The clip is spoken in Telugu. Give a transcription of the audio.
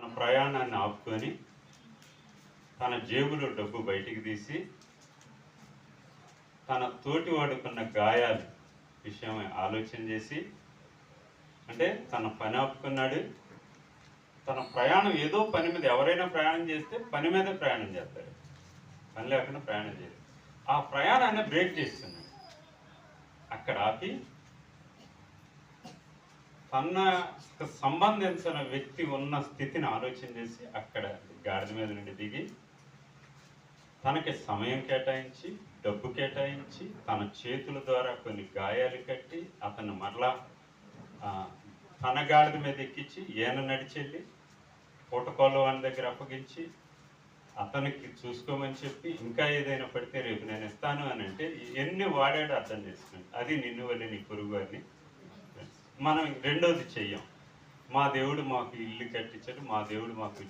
తన ప్రయాణాన్ని ఆపుకొని తన జేబులో డబ్బు బయటికి తీసి తన తోటి వాడుకున్న గాయాలు విషయం ఆలోచన చేసి, అంటే తన పని ఆపుకున్నాడు. తన ప్రయాణం ఏదో పని మీద, ఎవరైనా ప్రయాణం చేస్తే పని మీదే ప్రయాణం చేస్తారు, పని లేకుండా ప్రయాణం చేయరు. ఆ ప్రయాణాన్ని బ్రేక్ చేస్తున్నాడు. అక్కడ ఆపి తనకు సంబంధించిన వ్యక్తి ఉన్న స్థితిని ఆలోచన చేసి అక్కడ గాడిద మీద నుండి దిగి తనకి సమయం కేటాయించి, డబ్బు కేటాయించి, తన చేతుల ద్వారా కొన్ని గాయాలు కట్టి అతన్ని మరలా తన గాడిద మీద ఎక్కించి ఈయన నడిచెళ్ళి పూటకోళ్ళ వాని దగ్గర అప్పగించి అతనికి చూసుకోమని చెప్పి, ఇంకా ఏదైనా పడితే రేపు నేను ఇస్తాను అని అంటే ఎన్ని వాడాడో అర్థం చేసుకుని, అది నిన్ను వల్ల నీ పొరుగు అని. మనం రెండోది చెయ్యం. మా దేవుడు మాకు ఇల్లు కట్టించాడు, మా దేవుడు మాకు